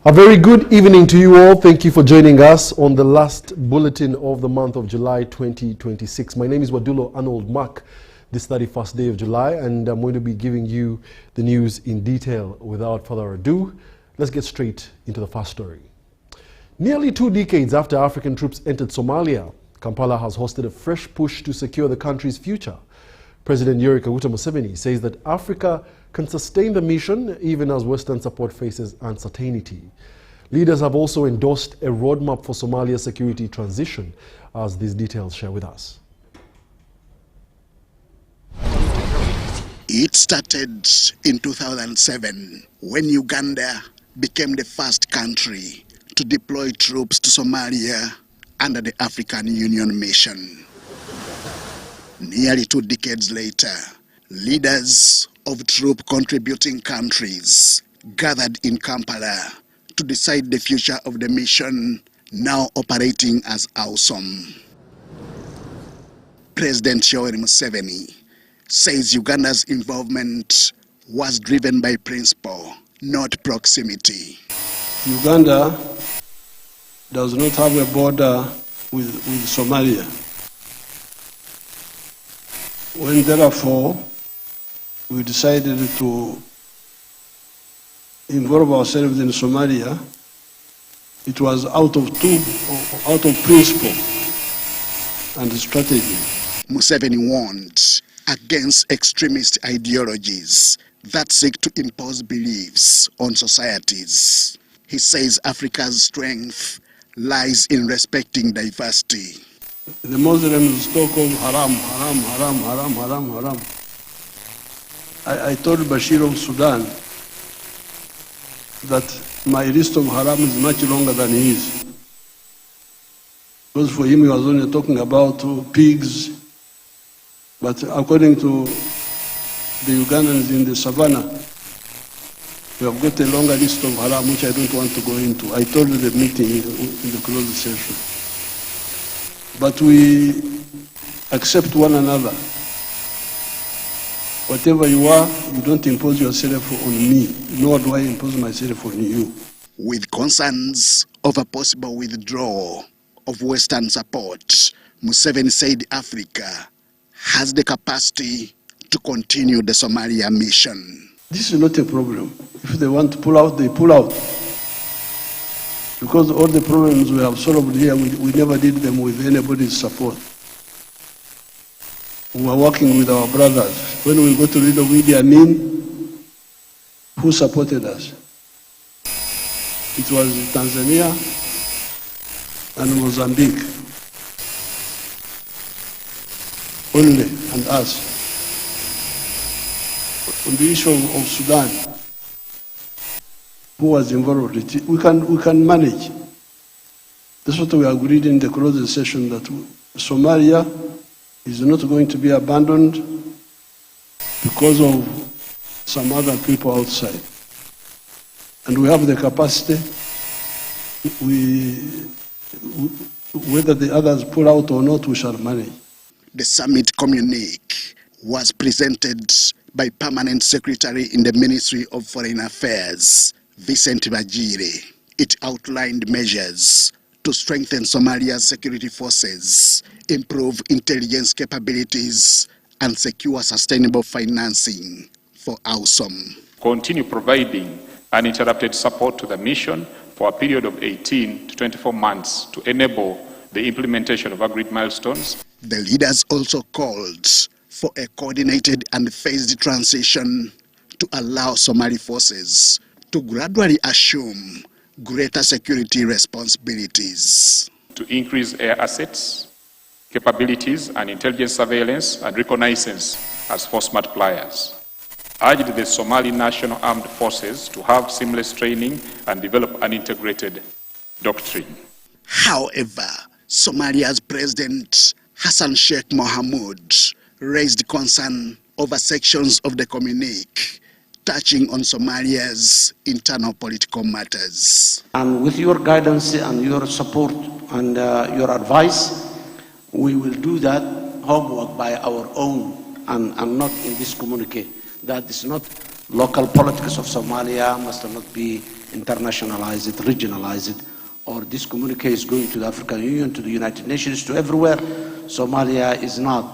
A very good evening to you all. Thank you for joining us on the last bulletin of the month of July 2026. My name is Wadulo Arnold Mark, this 31st day of July, and I'm going to be giving you the news in detail. Without further ado, let's get straight into the first story. Nearly 2 decades after African troops entered Somalia, Kampala has hosted a fresh push to secure the country's future. President Yoweri Kaguta Museveni says that Africa can sustain the mission even as Western support faces uncertainty. Leaders have also endorsed a roadmap for Somalia's security transition, as these details share with us. It started in 2007 when Uganda became the first country to deploy troops to Somalia under the African Union mission. Nearly 2 decades later, leaders of troop-contributing countries gathered in Kampala to decide the future of the mission, now operating as AWSOM. President Yoweri Museveni says Uganda's involvement was driven by principle, not proximity. Uganda does not have a border with Somalia. When therefore we decided to involve ourselves in Somalia, it was out of principle and strategy. Museveni warned against extremist ideologies that seek to impose beliefs on societies. He says Africa's strength lies in respecting diversity. The Muslims talk of haram, haram, haram, haram, haram, haram. I told Bashir of Sudan that my list of haram is much longer than his. Because for him he was only talking about pigs, but according to the Ugandans in the savannah, we have got a longer list of haram which I don't want to go into. I told the meeting in the closed session. But we accept one another. Whatever you are, you don't impose yourself on me, nor do I impose myself on you. With concerns of a possible withdrawal of Western support, Museveni said Africa has the capacity to continue the Somalia mission. This is not a problem. If they want to pull out, they pull out. Because all the problems we have solved here, we never did them with anybody's support. We were working with our brothers. When we got rid of Idi Amin, who supported us? It was Tanzania and Mozambique. Only, and us. On the issue of Sudan, who was involved, we can manage. That's what we agreed in the closed session, that Somalia is not going to be abandoned because of some other people outside. And we have the capacity. Whether the others pull out or not, we shall manage. The summit communique was presented by Permanent Secretary in the Ministry of Foreign Affairs, Vincent Bajire. It outlined measures to strengthen Somalia's security forces, improve intelligence capabilities, and secure sustainable financing for AWSOM. Continue providing uninterrupted support to the mission for a period of 18 to 24 months to enable the implementation of agreed milestones. The leaders also called for a coordinated and phased transition to allow Somali forces to gradually assume greater security responsibilities. To increase air assets, capabilities, and intelligence surveillance and reconnaissance as force multipliers. Urged the Somali National Armed Forces to have seamless training and develop an integrated doctrine. However, Somalia's President Hassan Sheikh Mohamud raised concern over sections of the communique touching on Somalia's internal political matters. And with your guidance and your support and your advice, we will do that homework by our own and not in this communique. That is not local politics of Somalia, must not be internationalize it, regionalize it, or this communique is going to the African Union, to the United Nations, to everywhere. Somalia is not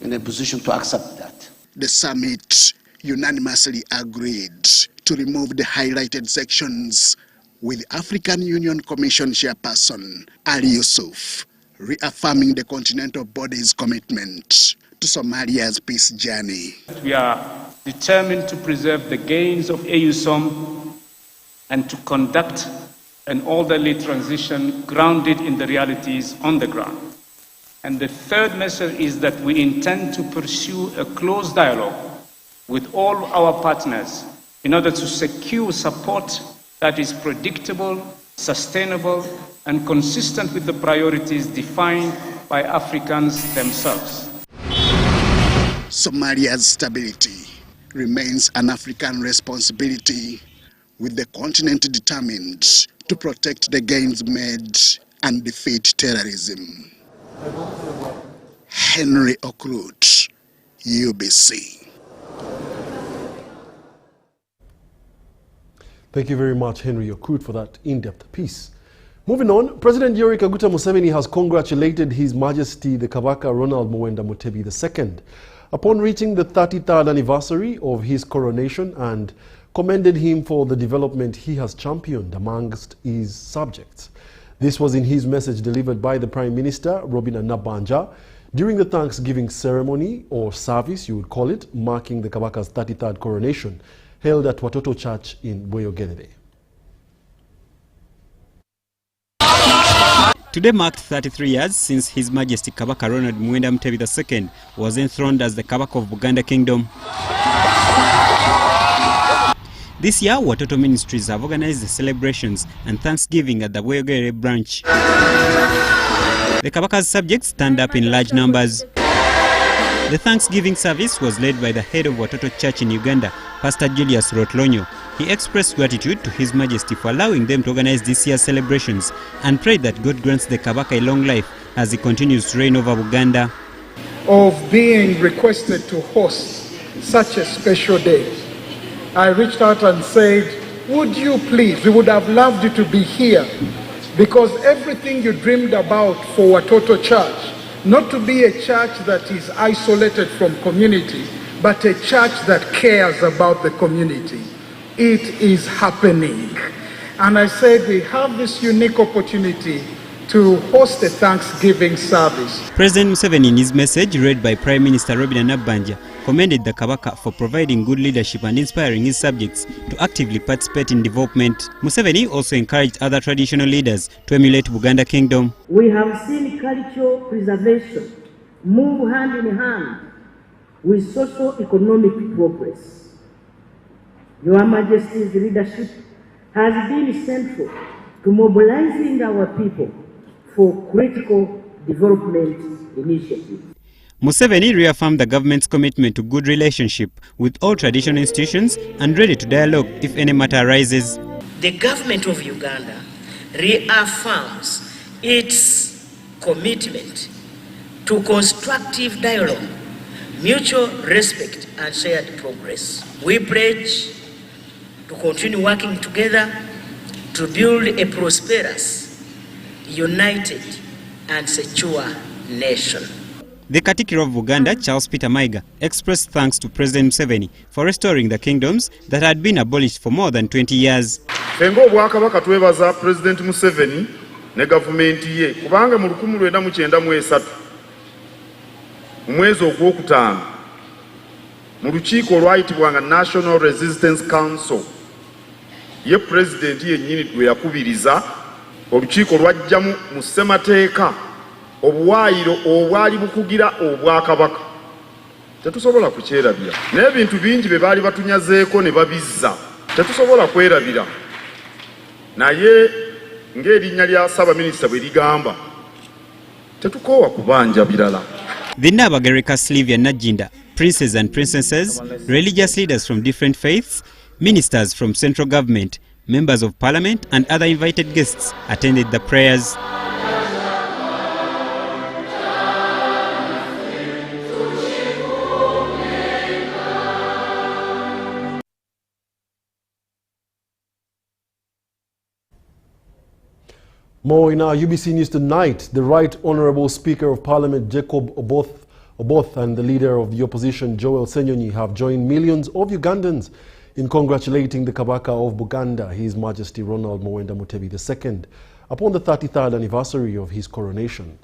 in a position to accept that. The summit unanimously agreed to remove the highlighted sections, with African Union Commission Chairperson Ali Yusuf reaffirming the continental body's commitment to Somalia's peace journey. We are determined to preserve the gains of AUSOM and to conduct an orderly transition grounded in the realities on the ground. And the third message is that we intend to pursue a close dialogue with all our partners in order to secure support that is predictable, sustainable, and consistent with the priorities defined by Africans themselves. Somalia's stability remains an African responsibility, with the continent determined to protect the gains made and defeat terrorism. Henry Okrut, UBC. Thank you very much, Henry Okrut, for that in-depth piece. Moving on, President Yoweri Kaguta Museveni has congratulated His Majesty the Kabaka Ronald Muwenda Mutebi II upon reaching the 33rd anniversary of his coronation and commended him for the development he has championed amongst his subjects. This was in his message delivered by the Prime Minister, Robin Anabanja, during the Thanksgiving ceremony, or service you would call it, marking the Kabaka's 33rd coronation, held at Watoto Church in Boyogelede. Today marked 33 years since His Majesty Kabaka Ronald Muwenda Mutebi II was enthroned as the Kabaka of Buganda Kingdom. This year, Watoto Ministries have organized the celebrations and Thanksgiving at the Boyogelede branch. The Kabaka's subjects turned up in large numbers. The Thanksgiving service was led by the head of Watoto Church in Uganda, Pastor Julius Rotlonyo. He expressed gratitude to His Majesty for allowing them to organize this year's celebrations and prayed that God grants the Kabaka a long life as he continues to reign over Uganda. Of being requested to host such a special day, I reached out and said, would you please, we would have loved you to be here, because everything you dreamed about for Watoto Church, not to be a church that is isolated from community, but a church that cares about the community. It is happening. And I said we have this unique opportunity to host a Thanksgiving service. President Museveni, in his message read by Prime Minister Robin Anabanja, commended the Kabaka for providing good leadership and inspiring his subjects to actively participate in development. Museveni also encouraged other traditional leaders to emulate Buganda Kingdom. We have seen cultural preservation move hand in hand with socio-economic progress. Your Majesty's leadership has been central to mobilizing our people for critical development initiatives. Museveni reaffirmed the government's commitment to good relationship with all traditional institutions and ready to dialogue if any matter arises. The government of Uganda reaffirms its commitment to constructive dialogue, mutual respect, and shared progress. We pledge to continue working together to build a prosperous, united, and secure nation. The Katikiro of Uganda, Charles Peter Maiga, expressed thanks to President Museveni for restoring the kingdoms that had been abolished for more than 20 years. Fengo obwakabaka twebaza President Museveni ne gavumenti ye kubanga mu 1993 mu mwezi ogwokutaano mu lukiiko olwayitibwanga National Resistance Council ye President yennyini gwe yakubiriza olukiiko lwajjamu mu ssemateeka obuwaayiro obwali bukugira obwakabaka. Tetusobola kukyerabira n'ebintu bingi bye baali batunyazeeko ne babizza tetusobola kwerabira, naye ng'erinnya lya Ssaabaminisita bwe ligamba tetukoowa kubanja birala. The Nabagereka Sylvia Najinda, princes and princesses, religious leaders from different faiths, ministers from central government, members of parliament and other invited guests attended the prayers. More in our UBC News tonight. The Right Honourable Speaker of Parliament Jacob Oboth and the leader of the opposition Joel Senyonyi have joined millions of Ugandans in congratulating the Kabaka of Buganda, His Majesty Ronald Muwenda Mutebi II, upon the 33rd anniversary of his coronation.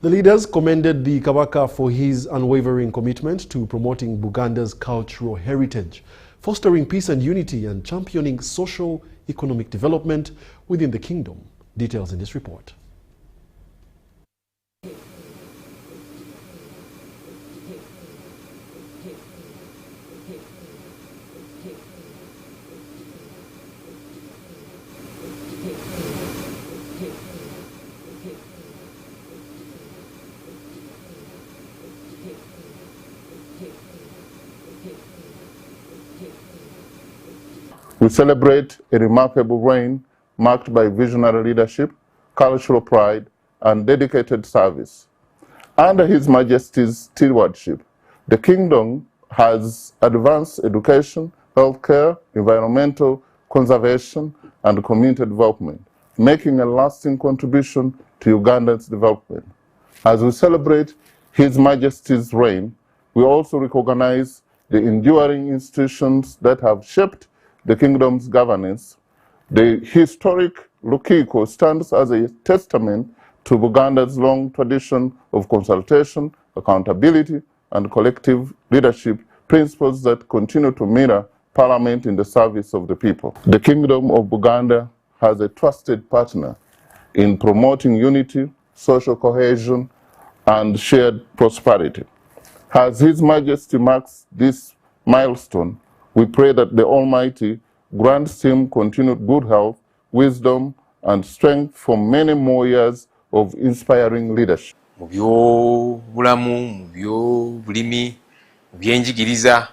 The leaders commended the Kabaka for his unwavering commitment to promoting Buganda's cultural heritage, fostering peace and unity, and championing socio-economic development within the kingdom. Details in this report. We celebrate a remarkable reign marked by visionary leadership, cultural pride, and dedicated service. Under His Majesty's stewardship, the Kingdom has advanced education, healthcare, environmental conservation, and community development, making a lasting contribution to Uganda's development. As we celebrate His Majesty's reign, we also recognize the enduring institutions that have shaped the Kingdom's governance. The historic Lukiko stands as a testament to Buganda's long tradition of consultation, accountability, and collective leadership, principles that continue to mirror Parliament in the service of the people. The Kingdom of Buganda has a trusted partner in promoting unity, social cohesion, and shared prosperity. As His Majesty marks this milestone, we pray that the Almighty grants him continued good health, wisdom, and strength for many more years of inspiring leadership. Mu byobulamu, mu byobulimi, mu byenjigiriza,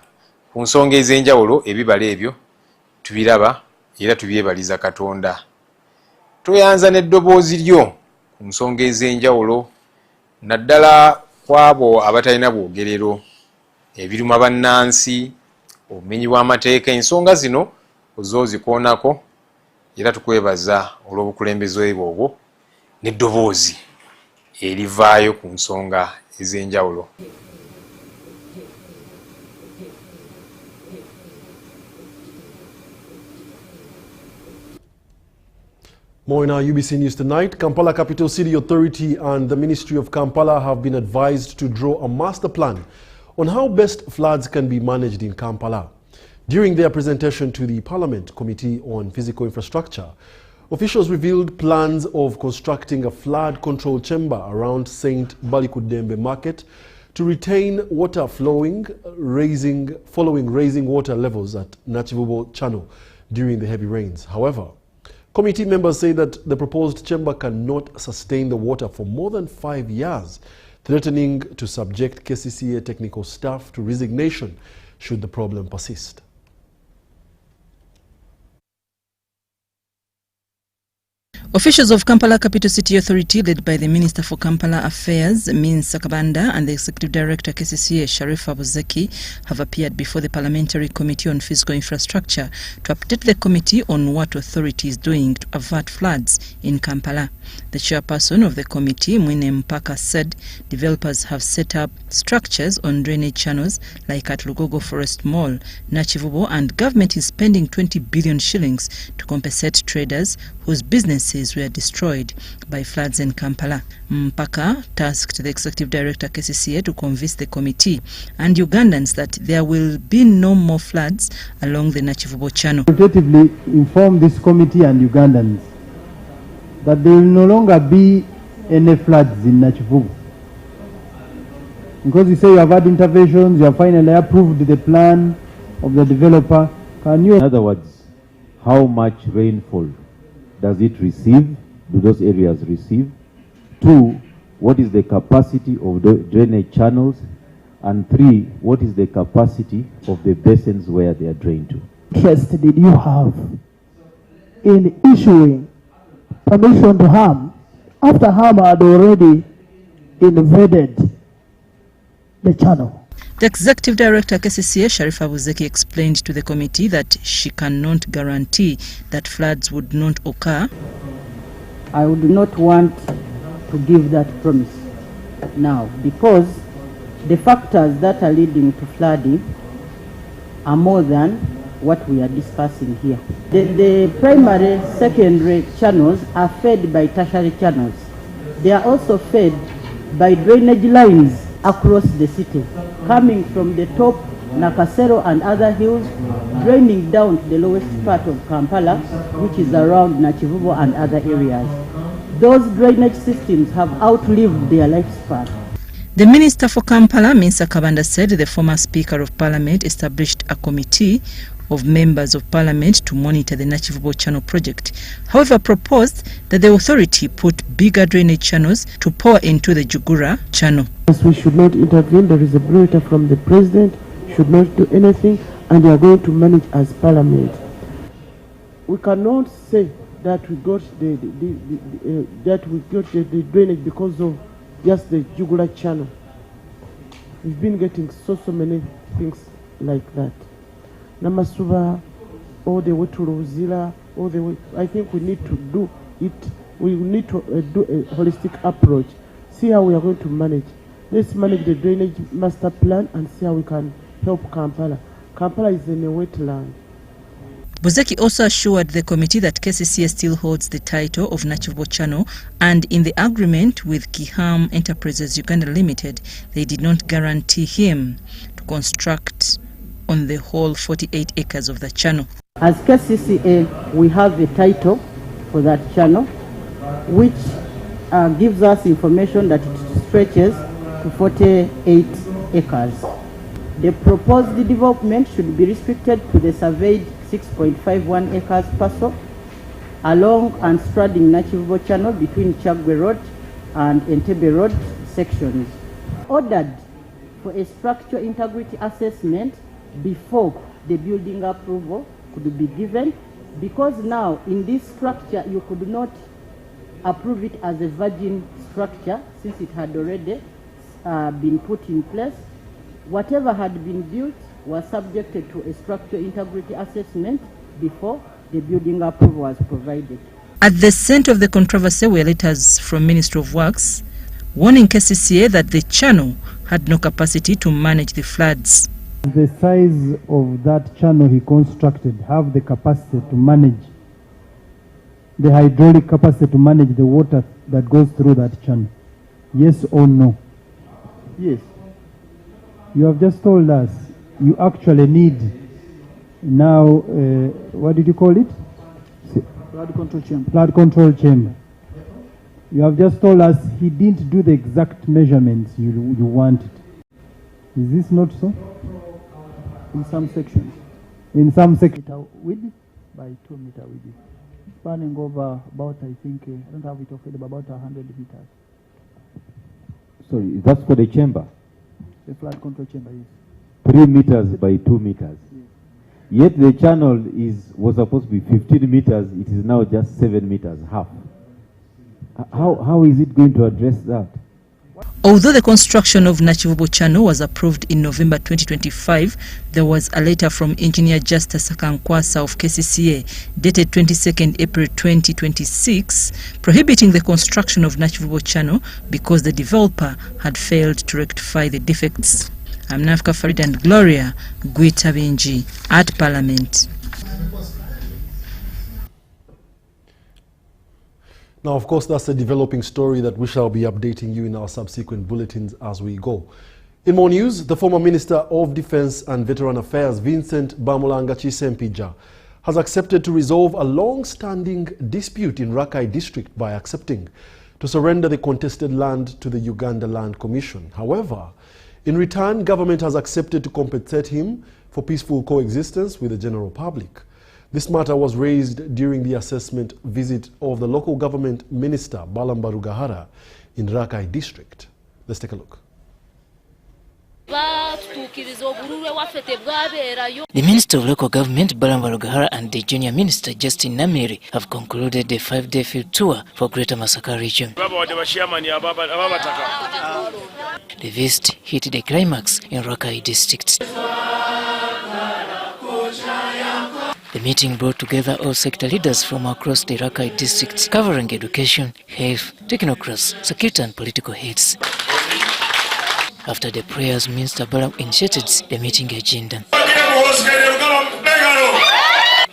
ku nsonga ez'enjawulo ebibala ebyo tubiraba era tubyebaliza Katonda. Tuyanza n'eddoboozi lyo ku nsonga ez'enjawulo naddala kwabo abatalina bwogerero, ebiruma bannansi, obumenyi bw'amateeka, ensonga zino ozoozikoonako era tukwebaza olw'obukulembeze bwobwo n'eddoboozi erivaayo ku nsonga ez'enjawulo. More in our UBC News tonight. Kampala Capital City Authority and the Ministry of Kampala have been advised to draw a master plan on how best floods can be managed in Kampala. During their presentation to the Parliament Committee on Physical Infrastructure, officials revealed plans of constructing a flood control chamber around St. Balikudembe Market to retain water following raising water levels at Nachivubo Channel during the heavy rains. However, committee members say that the proposed chamber cannot sustain the water for more than 5 years, threatening to subject KCCA technical staff to resignation should the problem persist. Officials of Kampala Capital City Authority, led by the Minister for Kampala Affairs, Min Sakabanda, and the Executive Director, KCCA, Sharif Abuzeki, have appeared before the Parliamentary Committee on Physical Infrastructure to update the committee on what authority is doing to avert floods in Kampala. The chairperson of the committee, Mwine Mpaka, said developers have set up structures on drainage channels like at Lugogo Forest Mall, Nachivubo, and government is spending 20 billion shillings to compensate traders whose businesses were destroyed by floods in Kampala. Mpaka tasked the Executive Director KCCA to convince the committee and Ugandans that there will be no more floods along the Nachivubo channel. Authoritatively inform this committee and Ugandans that there will no longer be any floods in Nachivubo. Because you say you have had interventions, you have finally approved the plan of the developer. Can you... In other words, how much rainfall does it receive? Do those areas receive? 2, what is the capacity of the drainage channels? And 3, what is the capacity of the basins where they are drained to? Interest did you have in issuing permission to harm after harm had already invaded the channel? The Executive Director KCCA, Sharif Abuzeki, explained to the committee that she cannot guarantee that floods would not occur. I would not want to give that promise now, because the factors that are leading to flooding are more than what we are discussing here. The primary, secondary channels are fed by tertiary channels. They are also fed by drainage lines across the city, coming from the top, Nakasero and other hills, draining down to the lowest part of Kampala, which is around Nachivubo and other areas. Those drainage systems have outlived their lifespan. The Minister for Kampala, Minsa Kabanda, said the former Speaker of Parliament established a committee of members of Parliament to monitor the Nachivubo Channel project. However, proposed that the authority put bigger drainage channels to pour into the Jugura Channel. As we should not intervene, there is a briefing from the President, should not do anything, and they are going to manage as Parliament. We cannot say that we got the drainage because of just the Jugula Channel. We've been getting so many things like that. Namasuba, all the way to Rosila, all the way. I think we need to do it. We need to do a holistic approach. See how we are going to manage. Let's manage the drainage master plan and see how we can help Kampala. Kampala is in a wetland. Buzeki also assured the committee that KCCA still holds the title of Nachivubo Channel, and in the agreement with Kiham Enterprises Uganda Limited, they did not guarantee him to construct on the whole 48 acres of the channel. As KCCA, we have a title for that channel, which gives us information that it stretches to 48 acres. The proposed development should be restricted to the surveyed 6.51 acres parcel along and straddling Nachivubo Channel between Chagwe Road and Entebbe Road sections. Ordered for a structural integrity assessment before the building approval could be given, because now in this structure you could not approve it as a virgin structure since it had already been put in place. Whatever had been built was subjected to a structural integrity assessment before the building approval was provided. At the center of the controversy were letters from Ministry of Works warning KCCA that the channel had no capacity to manage the floods. The size of that channel he constructed have the capacity to manage, the hydraulic capacity to manage the water that goes through that channel? Yes or no? Yes. You have just told us you actually need now, what did you call it? Flood control chamber. Flood control chamber. You have just told us he didn't do the exact measurements you wanted. Is this not so? In some sections. In some sections. Width by 2 meter width. Spanning over about, I think, I don't have it off, but about 100 meters. Sorry, that's for the chamber? The flood control chamber, yes. 3 meters by 2 meters. Yes. Yet the channel was supposed to be 15 meters. It is now just 7 meters, half. How is it going to address that? Although the construction of Nachivubo Channel was approved in November 2025, there was a letter from Engineer Justice Sakankwasa of KCCA dated 22nd April 2026 prohibiting the construction of Nachivubo Channel because the developer had failed to rectify the defects. I'm Nafka Farid and Gloria Gwita Benji at Parliament. Now, of course, that's a developing story that we shall be updating you in our subsequent bulletins as we go. In more news, the former Minister of Defence and Veteran Affairs, Vincent Bamulanga Chisempija, has accepted to resolve a long-standing dispute in Rakai district by accepting to surrender the contested land to the Uganda Land Commission. However, in return, government has accepted to compensate him for peaceful coexistence with the general public. This matter was raised during the assessment visit of the local government minister, Balamba Rugahara, in Rakai district. Let's take a look. The Minister of Local Government, Balamba Rugahara, and the Junior Minister, Justin Namiri, have concluded a 5-day field tour for Greater Masaka region. The visit hit the climax in Rakai district. The meeting brought together all sector leaders from across the Rakai districts, covering education, health, technocrats, security and political heads. After the prayers, Minister Balam initiated the meeting agenda.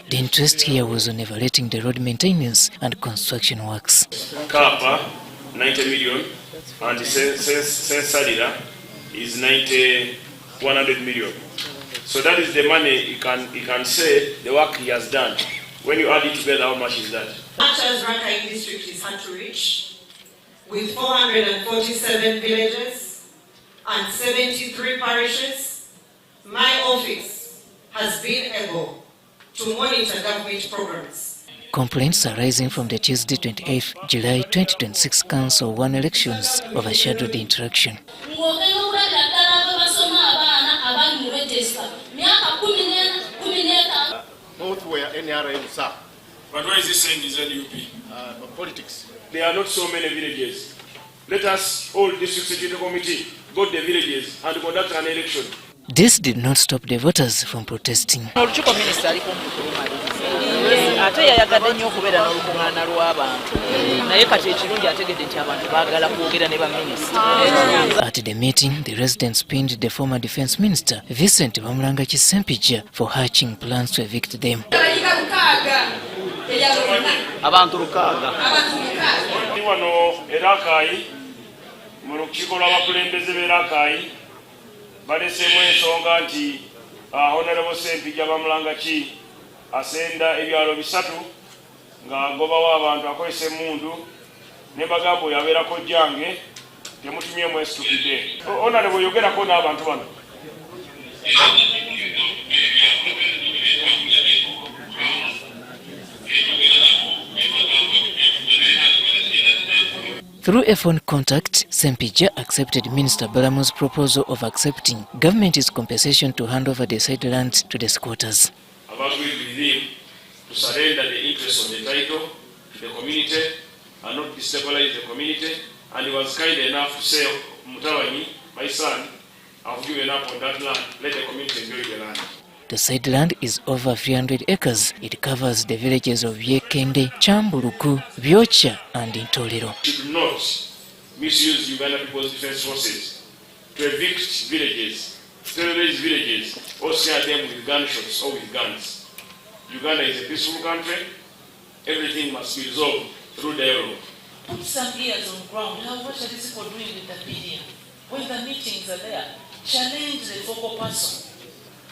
The interest here was on evaluating the road maintenance and construction works. Kapa, 90 million, and the Salida is 100 million. So that is the money you can say the work he has done. When you add it together, how much is that? Much as Rakai district is hard to reach, with 447 villages and 73 parishes, my office has been able to monitor government programs. Complaints arising from the Tuesday 28th July 2026 Council 1 elections overshadowed the interaction. Both were NRM, sir. But why is this saying is LUP? Politics. There are not so many villages. Let us, all district security committee, go to the villages and conduct an election. This did not stop the voters from protesting. At the meeting, the residents pinned the former defense minister, Vincent Wamulanga Kisempija, for hatching plans to evict them. Balesemu ensonga nti Honorable Sempija Bamulanga ki asenda ebyalo bisatu ng'agobawo abantu akozesa emmundu ne bagamba oyo abeerako jjange temutumye mwesitukidde. Honorable yogerako n'abantu bano. Through a phone contact, Sempija accepted Minister Balamu's proposal of accepting government's compensation to hand over the side land to the squatters. I've agreed with him to surrender the interest of the title to the community and not destabilize the community, and he was kind enough to say, Mutawani, my son, I've given up on that land, let the community enjoy the land. The side land is over 300 acres. It covers the villages of Yekende, Chambuluku, Byocha and Intolero. Should not misuse Uganda People's Defense Forces to evict villages, terrorize villages, or scare them with gunshots or with guns. Uganda is a peaceful country. Everything must be resolved through dialogue. Put some ears on ground. What are these people doing with the media? When the meetings are there, challenge the focal person.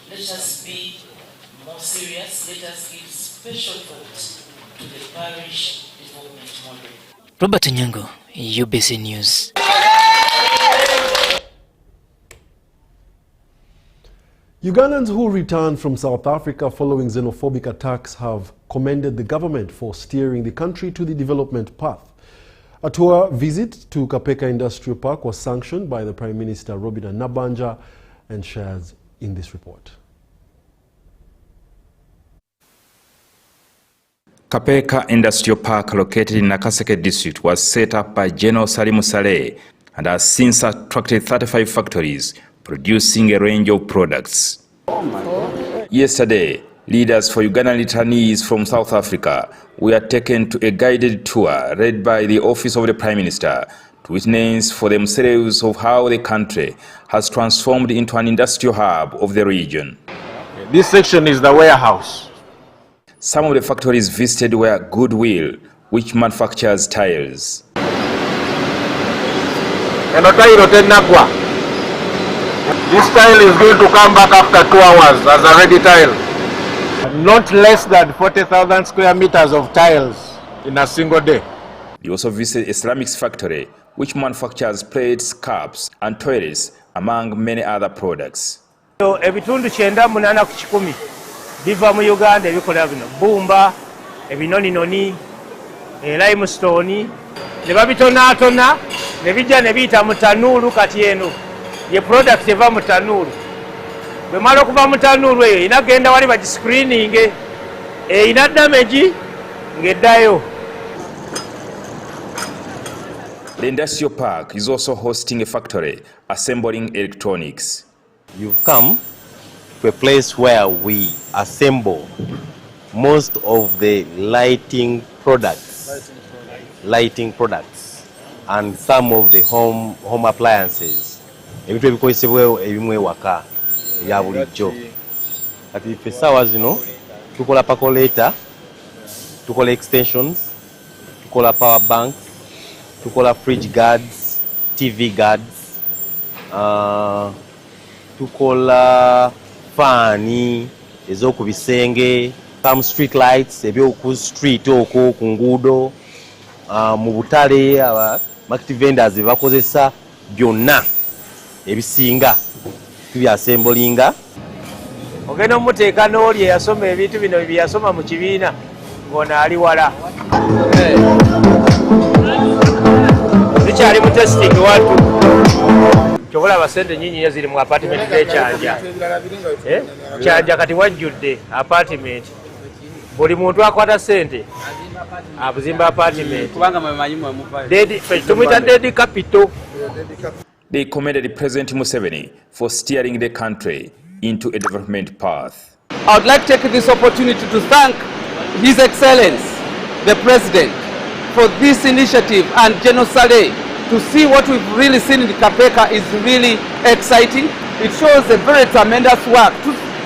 Let us be more serious. Let us give special thought to the parish development model. Robert Nyango, UBC News. Ugandans who returned from South Africa following xenophobic attacks have commended the government for steering the country to the development path. A tour visit to Kapeka Industrial Park was sanctioned by the Prime Minister Robina Nabanja and shares in this report. Kapeka Industrial Park, located in Nakaseke district, was set up by General Salimu Saleh and has since attracted 35 factories producing a range of products. Yesterday, leaders for Ugandan returnees from South Africa were taken to a guided tour led by the Office of the Prime Minister to witness for themselves of how the country has transformed into an industrial hub of the region. This section is the warehouse. Some of the factories visited were Goodwill, which manufactures tiles. This tile is going to come back after 2 hours as a ready tile. Not less than 40,000 square meters of tiles in a single day. They also visited a ceramics factory, which manufactures plates, cups, and toilets, among many other products. Ebitundu 98 ku 10 biva mu Uganda ebikola bino bumba ebinoni limestone ne babitonatona ne bijja ne biyita mu tanuulu kati eno ye product eva mu tanuulu bwe mala okuva mu tanuulu eyo inagenda wali bagiscreening ina damage ngeddayo. The industrial park is also hosting a factory assembling electronics. You've come to a place where we assemble most of the lighting products and some of the home appliances, ebintu ebikozesebwa ebimu ewaka ebya bulijjo. Kati ffe essaawa zino tukola percolator, tukola extensions, tukola power banks, tukola fridge guards, TV guards, tukola faani ez'oku bisenge, some street lights ebyoku street okwo ku nguudo, mu butale market vendors bakozesa byonna ebisinga tubyasembolinga. Ogenda omuteeka n'oli eyasoma ebintu bino byeyasoma mu kibiina ng'ono ali wala. Zikyali mu testing watu. Kyobola abasente nnyinyi ziri mu apartment z'ekyanja. Kyanja kati wajjudde apartment. Buli muntu akwata sente abuzimba apartment. Tumuyita dead capital. They commended President Museveni for steering the country into a development path. I would like to take this opportunity to thank His Excellency, the President, for this initiative, and General Saleh. To see what we've really seen in Kapeka is really exciting. It shows a very tremendous work,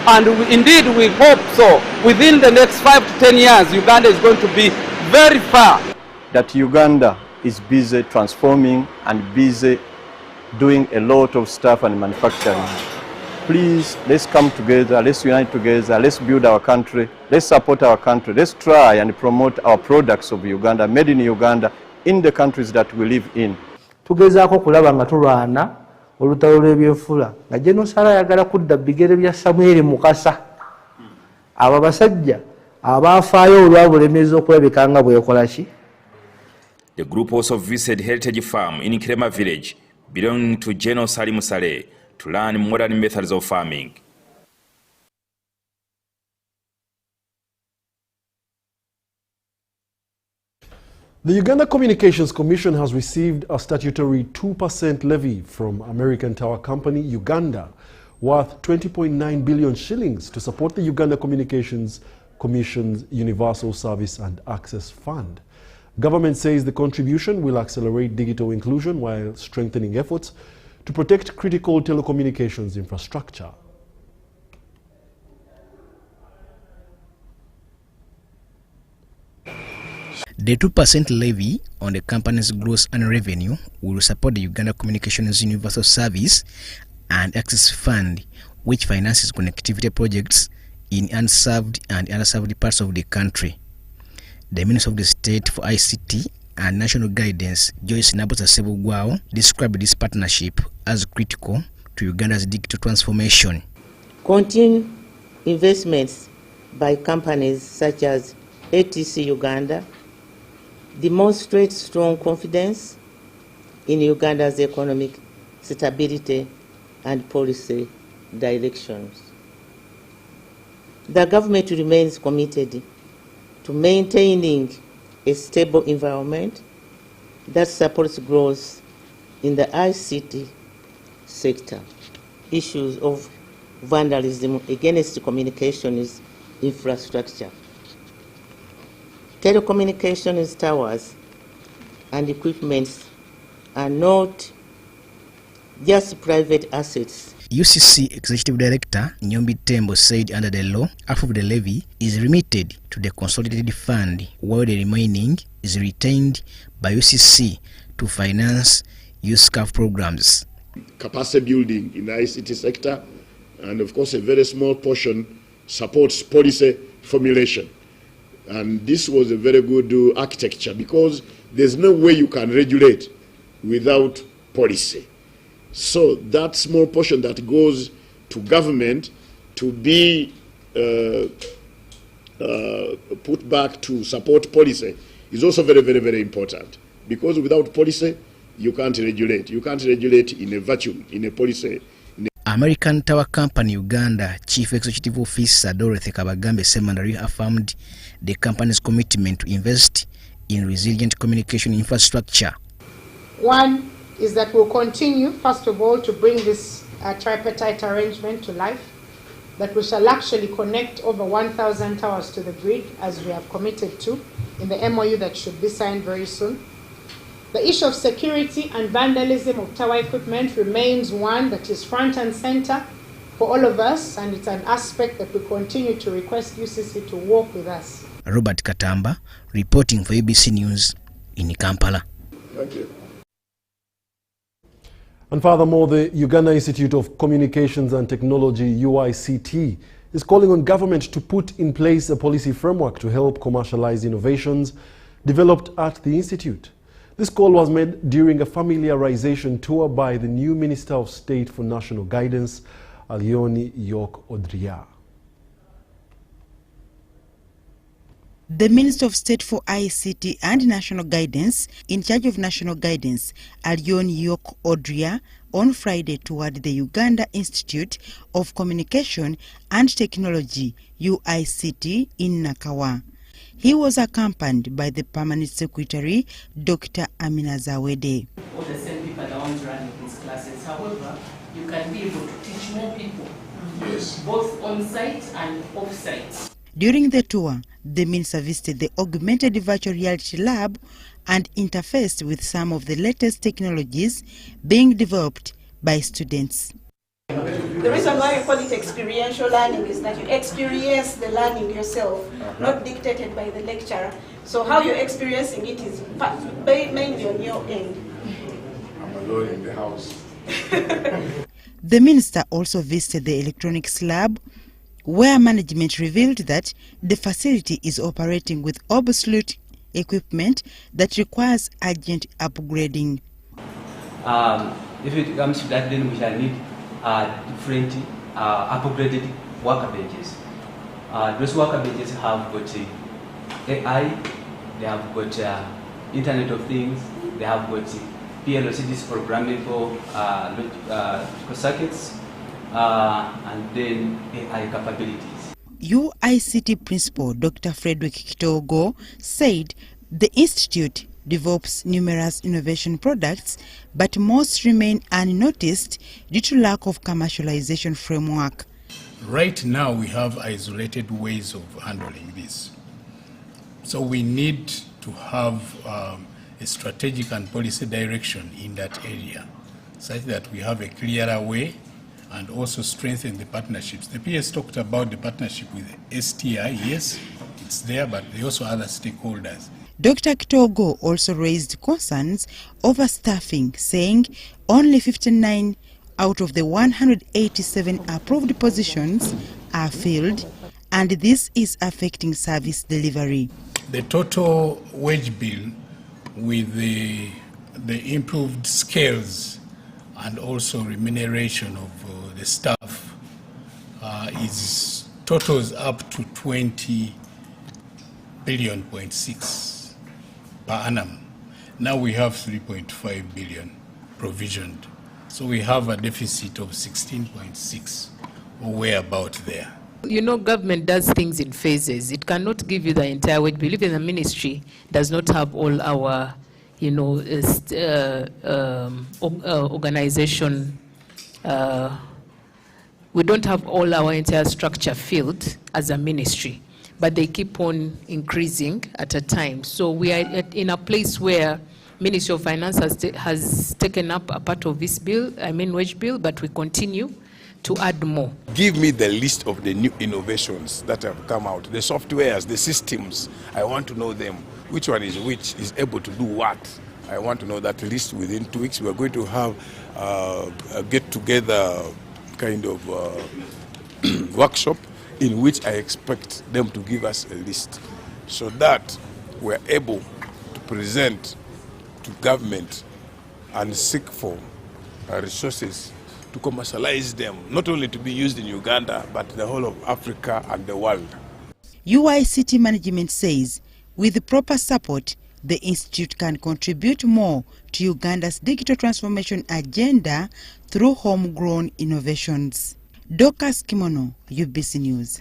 and indeed we hope so. Within the next 5 to 10 years, Uganda is going to be very far. That Uganda is busy transforming and busy doing a lot of stuff and manufacturing. Please, let's come together, let's unite together, let's build our country, let's support our country, let's try and promote our products of Uganda, made in Uganda, in the countries that we live in. Tugezaako kulaba nga tulwana olutalo lw'ebyenfula nga General Saleh ayagala kudda bigere bya Samuel Mukasa. Abo basajja abaafaayo olwabulemeezi okulabika nga bwekola ki. The group also visited Heritage Farm in Kirema village belonging to General Salimu Saleh to learn modern methods of farming. The Uganda Communications Commission has received a statutory 2% levy from American tower company Uganda worth 20.9 billion shillings to support the Uganda Communications Commission's Universal Service and Access Fund. Government says the contribution will accelerate digital inclusion while strengthening efforts to protect critical telecommunications infrastructure. The 2% levy on the company's gross annual revenue will support the Uganda Communications Universal Service and Access Fund, which finances connectivity projects in unserved and underserved parts of the country. The Minister of the State for ICT and National Guidance, Joyce Nabosa Sebugwao, described this partnership as critical to Uganda's digital transformation. Continued investments by companies such as ATC Uganda demonstrate strong confidence in Uganda's economic stability and policy directions. The government remains committed to maintaining a stable environment that supports growth in the ICT sector. Issues of vandalism against communications infrastructure. Telecommunications towers and equipments are not just private assets. UCC Executive Director Nyombi Tembo said under the law, half of the levy is remitted to the consolidated fund, while the remaining is retained by UCC to finance USCAF programs. Capacity building in the ICT sector, and of course a very small portion supports policy formulation. And this was a very good architecture, because there's no way you can regulate without policy. So that small portion that goes to government to be put back to support policy is also very, very, very important. Because without policy, you can't regulate. You can't regulate in a vacuum, in a policy. American Tower Company Uganda Chief Executive Officer Dorothy Kabagambe Seminary affirmed the company's commitment to invest in resilient communication infrastructure. One is that we'll continue, first of all, to bring this tripartite arrangement to life. that we shall actually connect over 1,000 towers to the grid, as we have committed to in the MOU that should be signed very soon. The issue of security and vandalism of tower equipment remains one that is front and center for all of us, and it's an aspect that we continue to request UCC to work with us. Robert Katamba, reporting for ABC News in Kampala. Thank you. And furthermore, the Uganda Institute of Communications and Technology, UICT, is calling on government to put in place a policy framework to help commercialize innovations developed at the institute. This call was made during a familiarization tour by the new Minister of State for National Guidance, Alioni York-Odria. The Minister of State for ICT and National Guidance, in charge of national guidance, Arnold Wadulo, on Friday toured the Uganda Institute of Communication and Technology, UICT, in Nakawa. He was accompanied by the Permanent Secretary, Dr. Amina Zawede. All the same people that want to run these classes. However, you can be able to teach more people, yes, both on-site and off-site. During the tour, the minister visited the augmented virtual reality lab and interfaced with some of the latest technologies being developed by students. The reason why we call it experiential learning is that you experience the learning yourself, not dictated by the lecturer. So how you're experiencing it is mainly on your end. I'm alone in the house. The minister also visited the electronics lab, where management revealed that the facility is operating with obsolete equipment that requires urgent upgrading. If it comes to that, then we shall need different upgraded worker benches. Those worker benches have got AI, they have got Internet of Things, they have got PLCs, programmable circuits, and then AI capabilities. UICT Principal Dr. Frederick Kitogo said the institute develops numerous innovation products, but most remain unnoticed due to lack of commercialization framework. Right now we have isolated ways of handling this. So we need to have a strategic and policy direction in that area, such that we have a clearer way and also strengthen the partnerships. The PS talked about the partnership with STI. Yes, it's there, but there are also other stakeholders. Dr. Kitogo also raised concerns over staffing, saying only 59 out of the 187 approved positions are filled, and this is affecting service delivery. The total wage bill with the improved scales and also remuneration of the staff is totals up to 20.6 billion per annum. Now we have 3.5 billion provisioned. So we have a deficit of 16.6 or way about there. You know, government does things in phases. It cannot give you the entire wage bill. Even the ministry does not have all our, you know, organization. We don't have all our entire structure filled as a ministry, but they keep on increasing at a time. So we are in a place where Ministry of Finance has taken up a part of this bill, wage bill, but we continue to add more. Give me the list of the new innovations that have come out, the softwares, the systems. I want to know them. Which one is which, is able to do what? I want to know that list within 2 weeks. We are going to have a get-together kind of workshop in which I expect them to give us a list so that we're able to present to government and seek for resources to commercialize them, not only to be used in Uganda, but the whole of Africa and the world. UICT management says with proper support, the institute can contribute more to Uganda's digital transformation agenda through homegrown innovations. Dorcas Kimono, UBC News.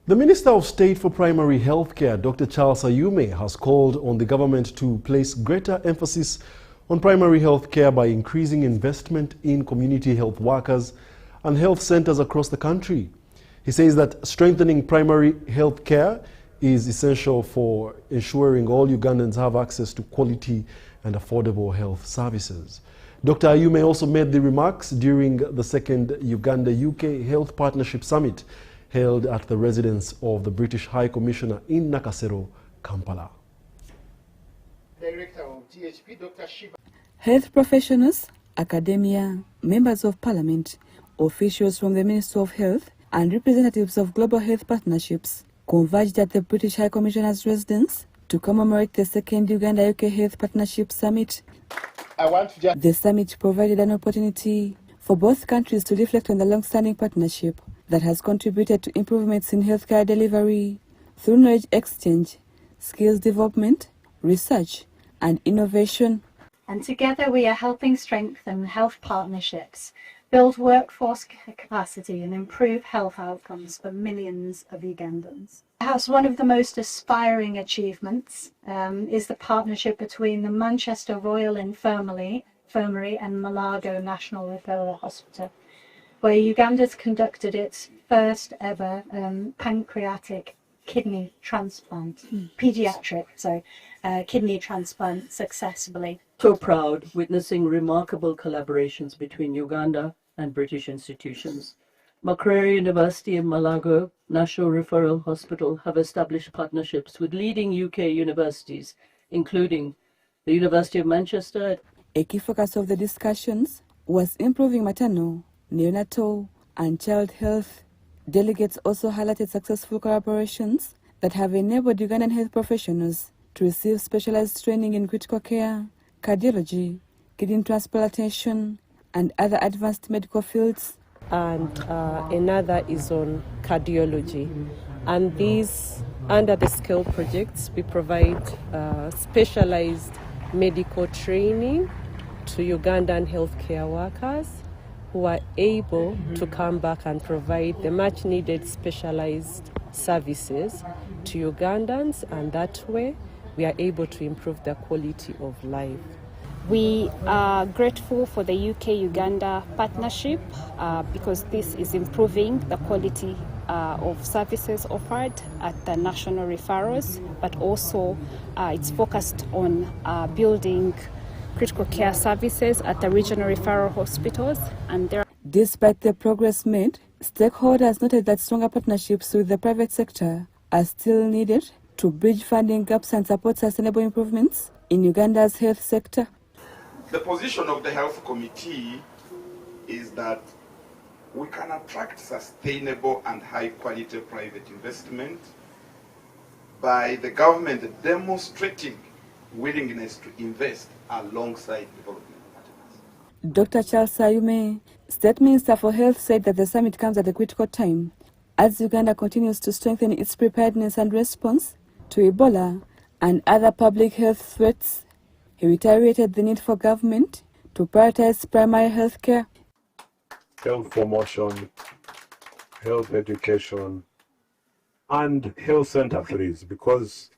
The Minister of State for Primary Healthcare, Dr. Charles Ayume, has called on the government to place greater emphasis on primary health care by increasing investment in community health workers and health centers across the country. He says that strengthening primary health care is essential for ensuring all Ugandans have access to quality and affordable health services. Dr. Ayume also made the remarks during the second Uganda-UK Health Partnership Summit held at the residence of the British High Commissioner in Nakasero, Kampala. Director of GHP, Dr. Shiba. Health professionals, academia, members of parliament, officials from the Ministry of Health and representatives of global health partnerships converged at the British High Commissioner's residence to commemorate the second Uganda-UK Health Partnership Summit. The summit provided an opportunity for both countries to reflect on the long-standing partnership that has contributed to improvements in healthcare delivery through knowledge exchange, skills development, research, and innovation. And together we are helping strengthen health partnerships, build workforce capacity and improve health outcomes for millions of Ugandans. Perhaps one of the most aspiring achievements is the partnership between the Manchester Royal Infirmary and Malago National Referral Hospital, where Uganda's conducted its first ever pancreatic kidney transplant, kidney transplant successfully. So proud witnessing remarkable collaborations between Uganda and British institutions. Macquarie University and Malago National Referral Hospital have established partnerships with leading UK universities, including the University of Manchester. A key focus of the discussions was improving maternal, neonatal, and child health. Delegates also highlighted successful collaborations that have enabled Ugandan health professionals to receive specialized training in critical care, cardiology, kidney transplantation, and other advanced medical fields. And another is on cardiology. And these, under the SCALE projects, we provide specialized medical training to Ugandan healthcare workers who are able to come back and provide the much needed specialized services to Ugandans, and that way we are able to improve their quality of life. We are grateful for the UK-Uganda partnership because this is improving the quality of services offered at the national referrals, but also it's focused on building critical care services at the regional referral hospitals. And Despite the progress made, stakeholders noted that stronger partnerships with the private sector are still needed to bridge funding gaps and support sustainable improvements in Uganda's health sector. The position of the Health Committee is that we can attract sustainable and high-quality private investment by the government demonstrating willingness to invest alongside development partners. Dr. Charles Ayume, State Minister for Health, said that the summit comes at a critical time as Uganda continues to strengthen its preparedness and response to Ebola and other public health threats. He reiterated the need for government to prioritize primary health care, health promotion, health education, and health center threes, because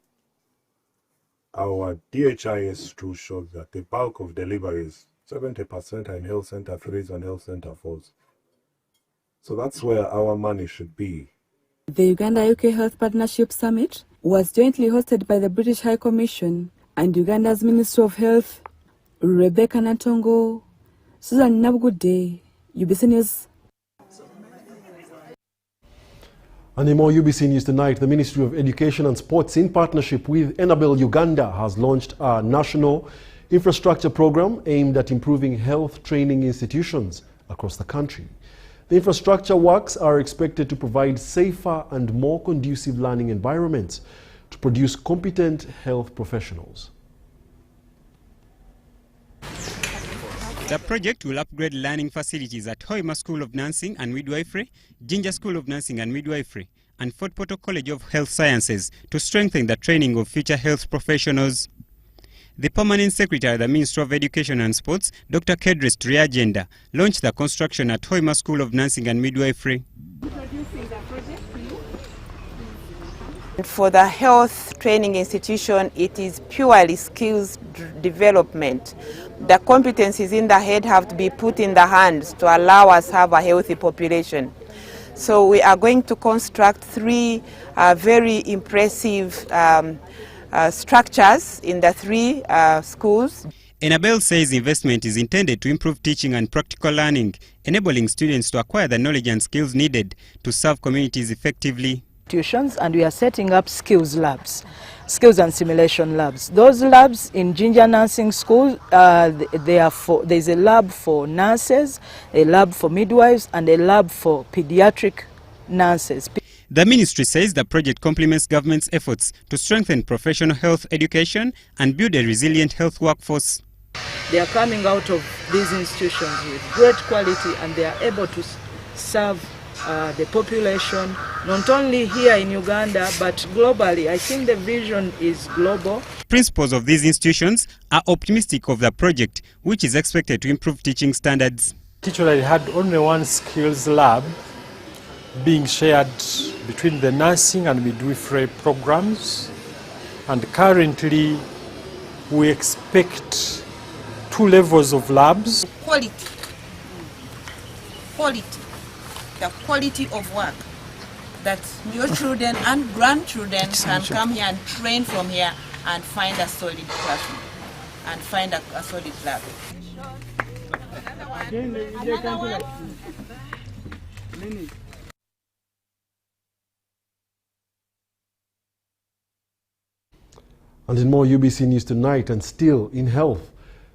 our DHIS2 shows that the bulk of deliveries, 70% are in health center threes and health center fours. So that's where our money should be. The Uganda-UK Health Partnership Summit was jointly hosted by the British High Commission and Uganda's Ministry of Health. Rebecca Natongo, Susan Nabgude, UBC News. And in more UBC News tonight, the Ministry of Education and Sports, in partnership with Enable Uganda, has launched a national infrastructure program aimed at improving health training institutions across the country. The infrastructure works are expected to provide safer and more conducive learning environments to produce competent health professionals. The project will upgrade learning facilities at Hoima School of Nursing and Midwifery, Jinja School of Nursing and Midwifery, and Fort Portal College of Health Sciences to strengthen the training of future health professionals. The Permanent Secretary of the Ministry of Education and Sports, Dr. Kedris Triagenda, launched the construction at Hoima School of Nursing and Midwifery. For the health training institution, it is purely skills development. The competencies in the head have to be put in the hands to allow us to have a healthy population. So we are going to construct 3 very impressive structures in the 3 schools. Enabel says investment is intended to improve teaching and practical learning, enabling students to acquire the knowledge and skills needed to serve communities effectively. And we are setting up skills labs, skills and simulation labs. Those labs in Ginger Nursing School, there's a lab for nurses, a lab for midwives, and a lab for pediatric nurses. The ministry says the project complements government's efforts to strengthen professional health education and build a resilient health workforce. They are coming out of these institutions with great quality, and they are able to serve the population, not only here in Uganda, but globally. I think the vision is global. Principals of these institutions are optimistic of the project, which is expected to improve teaching standards. Particularly had only 1 skills lab being shared between the nursing and midwifery programs, and currently we expect 2 levels of labs. Quality. The quality of work that your children and grandchildren can come here and train from here and find a solid classroom and find a solid lab. And in more UBC News tonight, and still in health.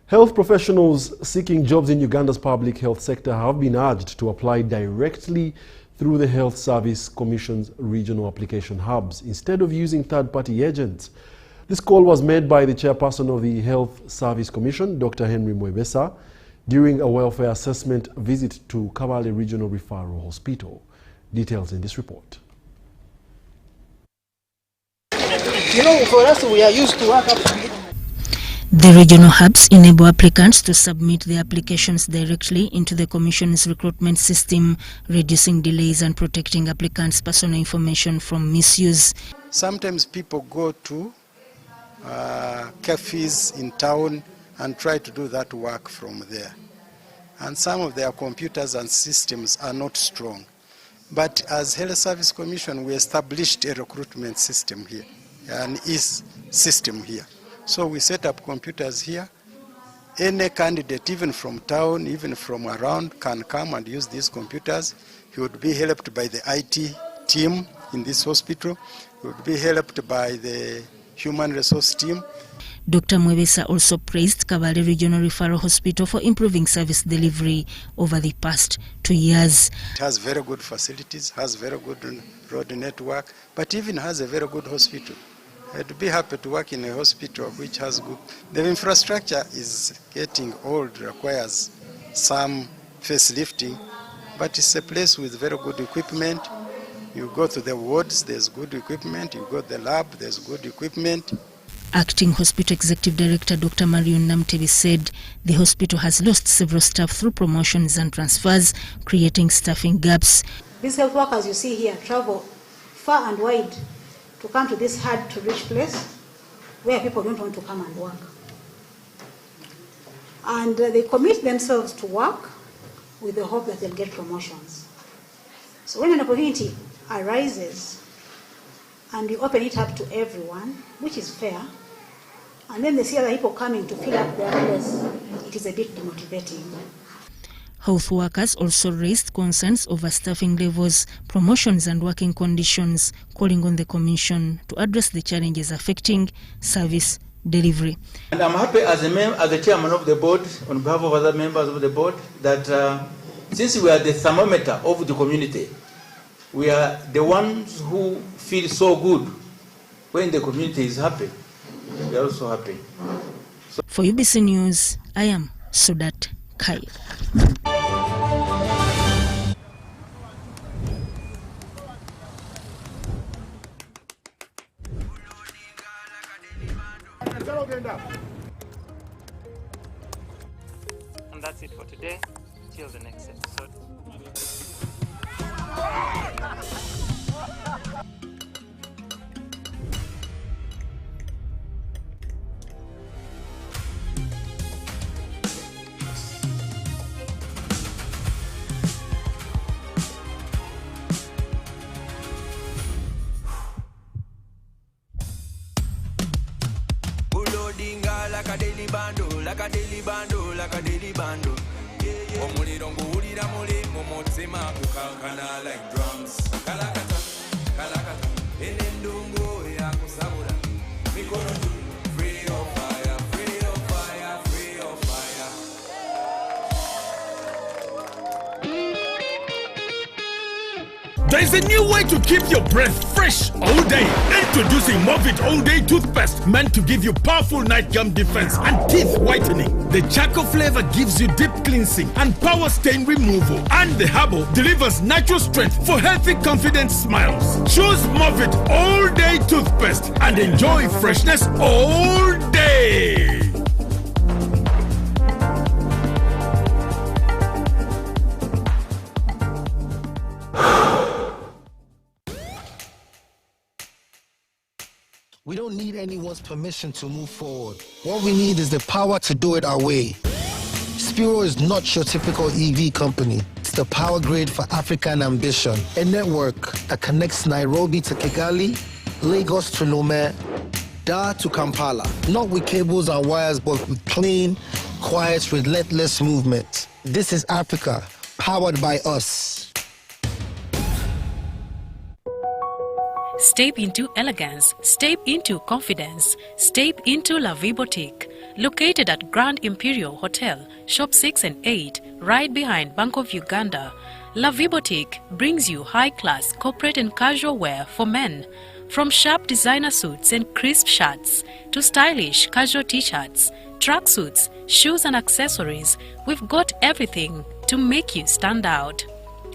Health professionals seeking jobs in Uganda's public health sector have been urged to apply directly through the Health Service Commission's regional application hubs instead of using third-party agents. This call was made by the chairperson of the Health Service Commission, Dr. Henry Mwebesa, during a welfare assessment visit to Kabale Regional Referral Hospital. Details in this report. You know, for us, we are used to work up. The regional hubs enable applicants to submit their applications directly into the Commission's recruitment system, reducing delays and protecting applicants' personal information from misuse. Sometimes people go to cafes in town and try to do that work from there. And some of their computers and systems are not strong. But as Health Service Commission, we established a recruitment system here, an system here. So we set up computers here. Any candidate, even from town, even from around, can come and use these computers. He would be helped by the IT team in this hospital. He would be helped by the human resource team. Dr. Mwebesa also praised Kabale Regional Referral Hospital for improving service delivery over the past 2 years. It has very good facilities, has very good road network, but even has a very good hospital. I'd be happy to work in a hospital which has good. The infrastructure is getting old, requires some facelifting, but it's a place with very good equipment. You go to the wards, there's good equipment. You go to the lab, there's good equipment. Acting Hospital Executive Director Dr. Marion Namtebi said the hospital has lost several staff through promotions and transfers, creating staffing gaps. These health workers you see here travel far and wide to come to this hard-to-reach place where people don't want to come and work. And they commit themselves to work with the hope that they'll get promotions. So when an opportunity arises and we open it up to everyone, which is fair, and then they see other people coming to fill up their place, it is a bit demotivating. Health workers also raised concerns over staffing levels, promotions and working conditions, calling on the Commission to address the challenges affecting service delivery. And I'm happy as the chairman of the board, on behalf of other members of the board, that since we are the thermometer of the community, we are the ones who feel so good when the community is happy. We are also happy. For UBC News, I am Sudat Kai. And that's it for today. Till the next episode. a daily bando, like a daily bando, like a daily bando. Omuliro nguwulira muli mu mutima gukankana like drums. Kalakata, kalakata, enendungu yakusabula. Mikono juu, free of fire, free of fire, free of fire. There is a new way to keep your breath fresh all day. Introducing Movit All Day Toothpaste, meant to give you powerful night gum defense and teeth whitening. The charcoal flavor gives you deep cleansing and power stain removal. And the herbal delivers natural strength for healthy, confident smiles. Choose Movit All Day Toothpaste and enjoy freshness all day. We don't need anyone's permission to move forward. What we need is the power to do it our way. Spiro is not your typical EV company. It's the power grid for African ambition. A network that connects Nairobi to Kigali, Lagos to Lome, Dar to Kampala. Not with cables and wires, but with clean, quiet, relentless movement. This is Africa, powered by us. Step into elegance, step into confidence, step into La Vie Boutique. Located at Grand Imperial Hotel, Shop 6 and 8, right behind Bank of Uganda. La Vie Boutique brings you high-class corporate and casual wear for men. From sharp designer suits and crisp shirts to stylish casual t-shirts, tracksuits, shoes and accessories, we've got everything to make you stand out.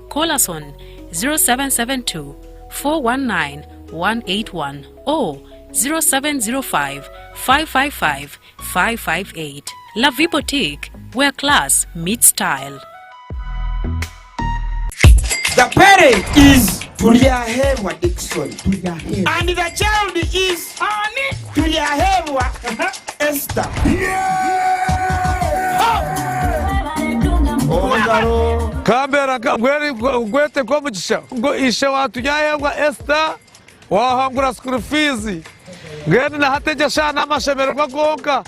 Call us on 0772 419 181 or 0705 555 558. La Vie Boutique, where class meets style. The parent is Tuliahewa Dixon, and the child is Ani Tuliahewa Esther. Kambera gwete kwa mchisha ngo ishe watu yayewa Esther wahangura school fees ngene na hateja shana amashemero kwa gonka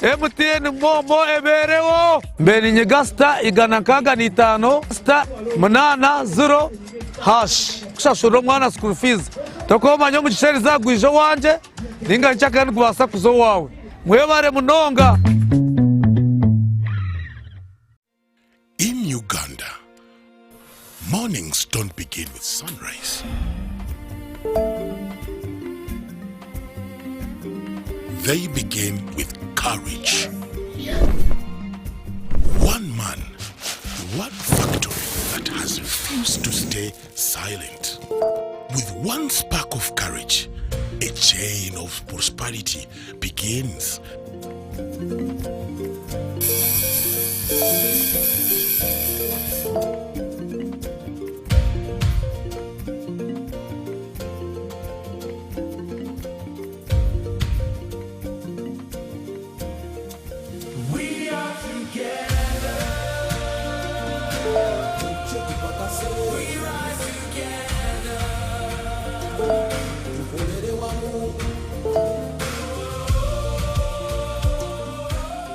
MTN momo eberewo mbeni nyegasta igana kaga ni 5 sta manana 0 hash kushashuro mwana school fees tokoma nyo mchisheri zagwije wanje ninga nchaka kubasa kuzo wawe mwebare munonga. In Uganda, mornings don't begin with sunrise. They begin with courage. One man, one factory that has refused to stay silent. With one spark of courage, a chain of prosperity begins.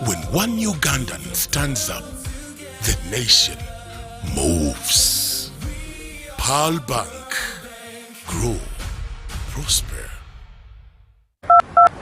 When one Ugandan stands up, the nation moves. Pearl Bank. Grow. Prosper.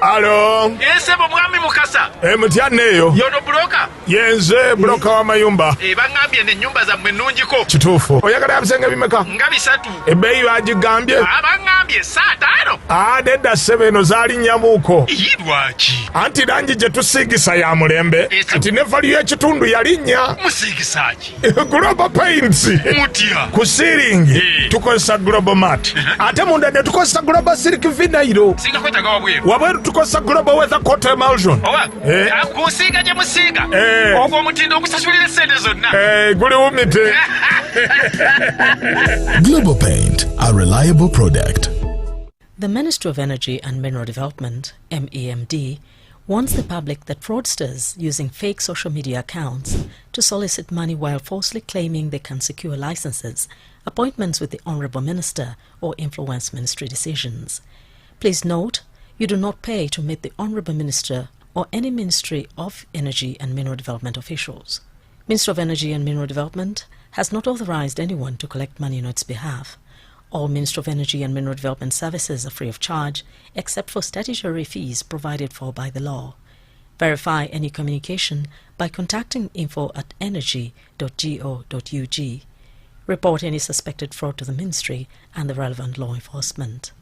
Alo. Ese mwami mukasa. Mutyaneyo. Yono broka. Yenze broka wa mayumba. Bangambye ne nyumba za mwenunjiko. Kituufu. Oyagala bisenge bimeka? Nga 3. Ebeeyi bagigambye. Bangambye 5. Nedda 7 zaali nyamuuko. Lwaki? Anti langi gye tusiigisa ya mulembe. Nti ne value y'ekitundu yalinnya. Musiigisa ki? Global Paints. Mutya. Ku ceiling tukozesa Global Mat. Ate munda ne tukozesa Global Silk Vinyl. Singa kwetaga wabweru. Wabweru tukozesa Global Weather Coat Emulsion. Kusiiga gye musiiga. Ogwo omutindo okusasulira sente zonna. Guli wumite. Global Paint, a reliable product. The Ministry of Energy and Mineral Development, MEMD, warns the public that fraudsters using fake social media accounts to solicit money while falsely claiming they can secure licenses, appointments with the Honourable Minister, or influence ministry decisions. Please note, you do not pay to meet the Honourable Minister or any Ministry of Energy and Mineral Development officials. Ministry of Energy and Mineral Development has not authorized anyone to collect money on its behalf. All Ministry of Energy and Mineral Development services are free of charge, except for statutory fees provided for by the law. Verify any communication by contacting info@energy.go.ug. Report any suspected fraud to the Ministry and the relevant law enforcement.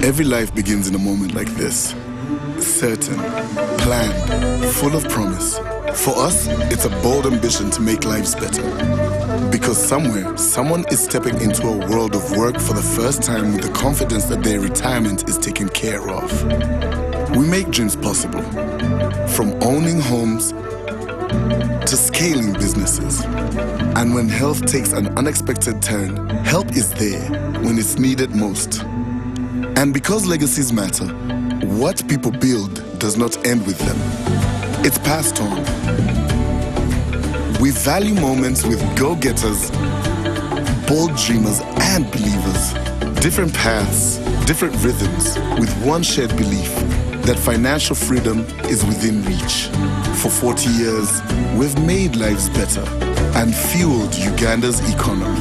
Every life begins in a moment like this. Certain, planned, full of promise. For us, it's a bold ambition to make lives better. Because somewhere, someone is stepping into a world of work for the first time with the confidence that their retirement is taken care of. We make dreams possible. From owning homes to scaling businesses. And when health takes an unexpected turn, help is there when it's needed most. And because legacies matter, what people build does not end with them. It's passed on. We value moments with go-getters, bold dreamers and believers. Different paths, different rhythms, with one shared belief that financial freedom is within reach. For 40 years, we've made lives better and fueled Uganda's economy.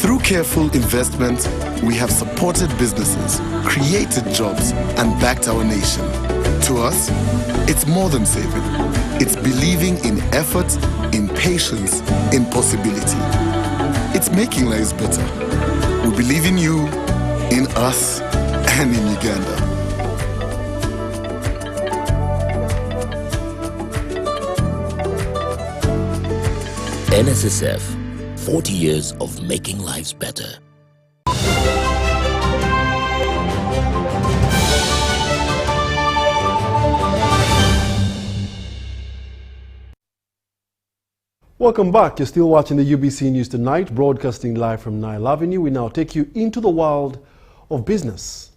Through careful investment, we have supported businesses, created jobs, and backed our nation. To us, it's more than saving. It's believing in effort, in patience, in possibility. It's making lives better. We believe in you, in us, and in Uganda. NSSF, 40 years of making lives better. Welcome back. You're still watching the UBC News Tonight, broadcasting live from Nile Avenue. We now take you into the world of business.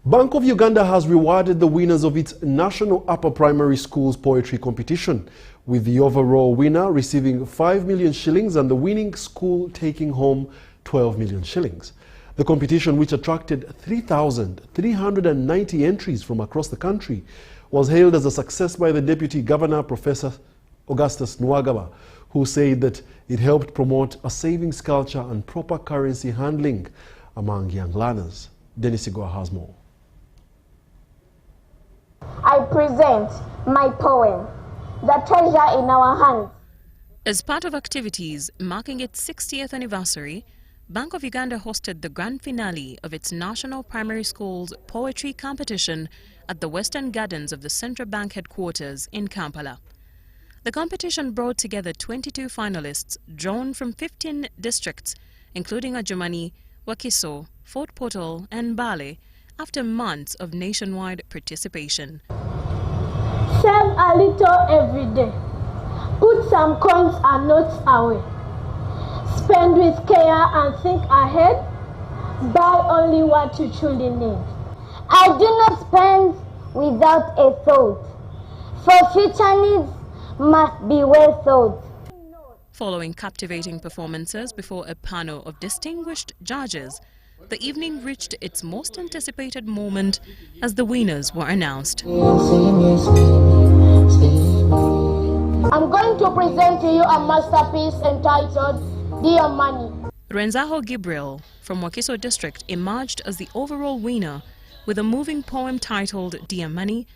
Bank of Uganda has rewarded the winners of its National Upper Primary Schools Poetry Competition, with the overall winner receiving 5 million shillings and the winning school taking home 12 million shillings. The competition, which attracted 3,390 entries from across the country, was hailed as a success by the Deputy Governor, Professor Augustus Nwagaba, who said that it helped promote a savings culture and proper currency handling among young learners. Dennis Igor has more. I present my poem, The Treasure in Our Hands. As part of activities marking its 60th anniversary, Bank of Uganda hosted the grand finale of its National Primary Schools Poetry Competition at the Western Gardens of the Central Bank headquarters in Kampala. The competition brought together 22 finalists drawn from 15 districts, including Adjumani, Wakiso, Fort Portal and Mbale, after months of nationwide participation. Save a little every day. Put some coins and notes away. Spend with care and think ahead. Buy only what you truly need. I do not spend without a thought. For future needs must be well thought. Following captivating performances before a panel of distinguished judges, the evening reached its most anticipated moment as the winners were announced. I'm going to present to you a masterpiece entitled Dear Money. Renzaho Gibril from Wakiso district emerged as the overall winner with a moving poem titled Dear Money,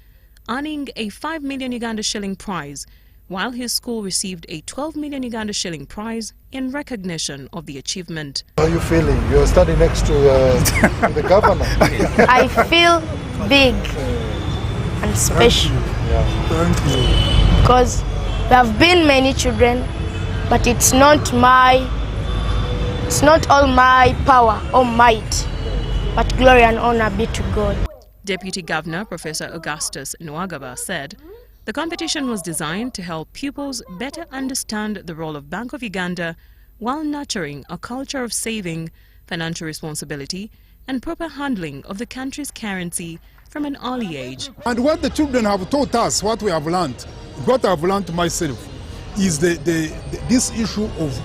earning a 5 million Uganda shilling prize, while his school received a 12 million Uganda shilling prize in recognition of the achievement. How are you feeling? You're standing next to the governor. I feel big and special. Thank you. Because there have been many children, but it's not all my power or might, but glory and honor be to God. Deputy Governor Professor Augustus Nwagaba said the competition was designed to help pupils better understand the role of Bank of Uganda while nurturing a culture of saving, financial responsibility, and proper handling of the country's currency from an early age. And what the children have taught us, what we have learned, what I've learned myself, is this issue of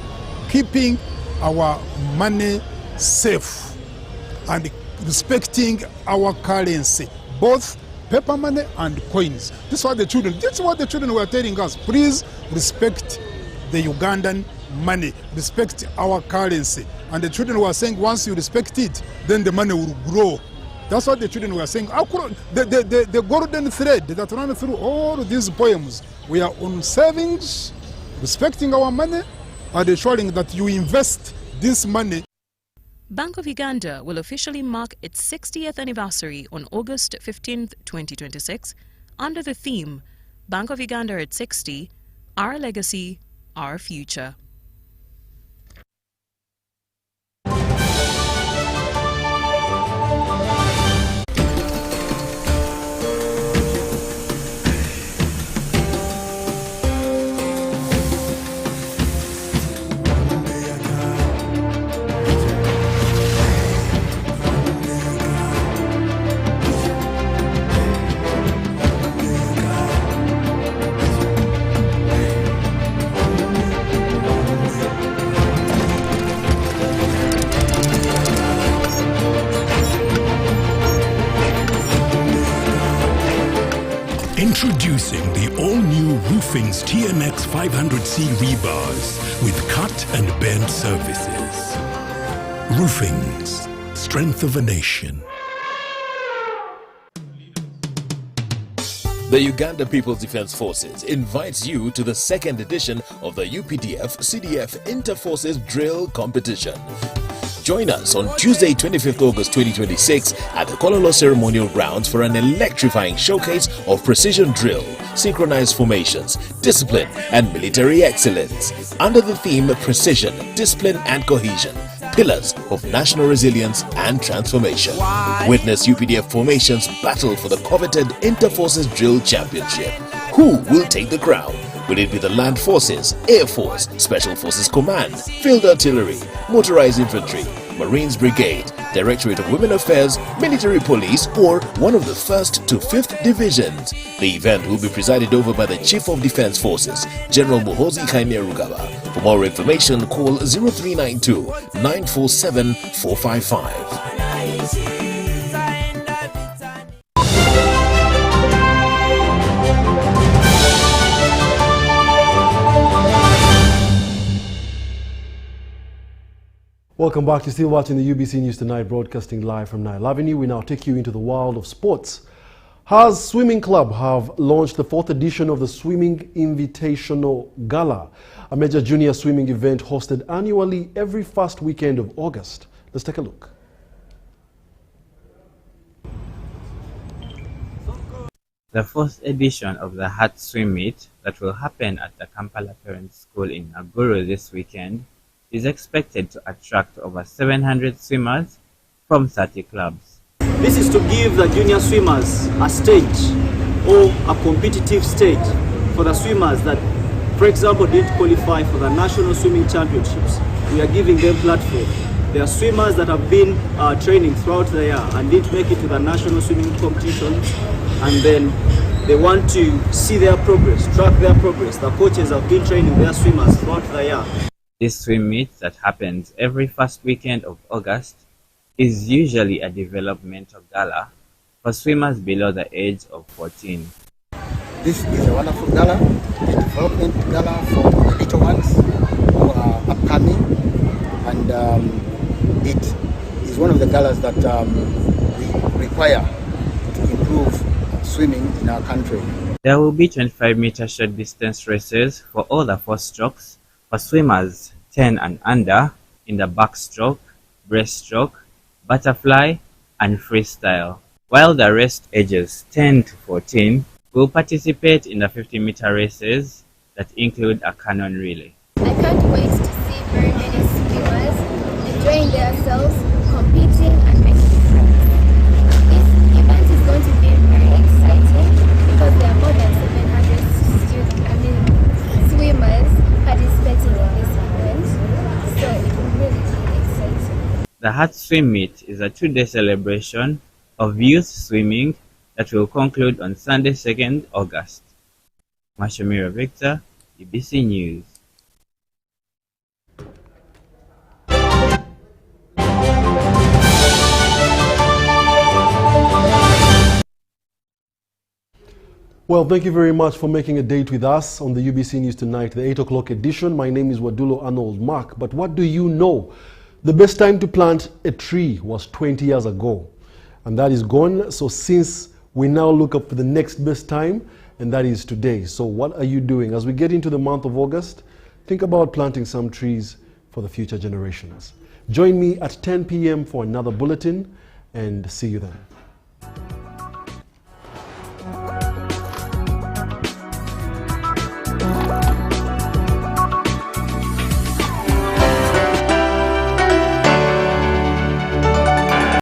keeping our money safe and respecting our currency, both paper money and coins. This is what the children were telling us. Please respect the Ugandan money, respect our currency. And the children were saying once you respect it, then the money will grow. That's what the children were saying. The golden thread that runs through all these poems, we are on savings, respecting our money, and ensuring that you invest this money. Bank of Uganda will officially mark its 60th anniversary on August 15, 2026, under the theme, Bank of Uganda at 60, Our Legacy, Our Future. Introducing the all-new Roofing's TMX 500C rebars with cut and bend services. Roofing's, strength of a nation. The Uganda People's Defense Forces invites you to the second edition of the UPDF-CDF Inter-Forces Drill Competition. Join us on Tuesday, 25th August 2026 at the Kololo Ceremonial Grounds for an electrifying showcase of precision drill, synchronized formations, discipline, and military excellence. Under the theme Precision, Discipline and Cohesion, Pillars of National Resilience and Transformation. Witness UPDF formations battle for the coveted Inter-Forces Drill Championship. Who will take the crown? Will it be the Land Forces, Air Force, Special Forces Command, Field Artillery, Motorized Infantry, Marines Brigade, Directorate of Women Affairs, Military Police, or one of the 1st to 5th Divisions? The event will be presided over by the Chief of Defense Forces, General Muhoozi Kainerugaba. For more information, call 0392 947 455. Welcome back. You're still watching the UBC News Tonight, broadcasting live from Nile Avenue. We now take you into the world of sports. Haas Swimming Club have launched the 4th edition of the Swimming Invitational Gala, a major junior swimming event hosted annually every first weekend of August. Let's take a look. The 4th edition of the Haas Swim Meet that will happen at the Kampala Parents School in Naguru this weekend is expected to attract over 700 swimmers from 30 clubs. This is to give the junior swimmers a stage or a competitive stage for the swimmers that, for example, didn't qualify for the National Swimming Championships. We are giving them platform. There are swimmers that have been training throughout the year and didn't make it to the national swimming competitions, and then they want to see their progress, track their progress. The coaches have been training their swimmers throughout the year. This swim meet that happens every first weekend of August is usually a developmental gala for swimmers below the age of 14. This is a wonderful gala, a development gala for the little ones who are upcoming, and it is one of the galas that we require to improve swimming in our country. There will be 25-meter short distance races for all the 4 strokes for swimmers 10 and under in the backstroke, breaststroke, butterfly, and freestyle, while the rest ages 10 to 14 will participate in the 50-meter races that include a cannon relay. I can't wait to see very many swimmers enjoying themselves, competing and making friends. This event is going to be very exciting because there are more than 700 swimmers participating in this event. The Heart Swim Meet is a 2-day celebration of youth swimming that will conclude on Sunday, 2nd August. Mashamira Victor, UBC News. Well, thank you very much for making a date with us on the UBC News Tonight, the 8 o'clock edition. My name is Wadulo Arnold Mark. But what do you know? The best time to plant a tree was 20 years ago. And that is gone. So since we now look up for the next best time, and that is today. So what are you doing? As we get into the month of August, think about planting some trees for the future generations. Join me at 10 p.m. for another bulletin, and see you then.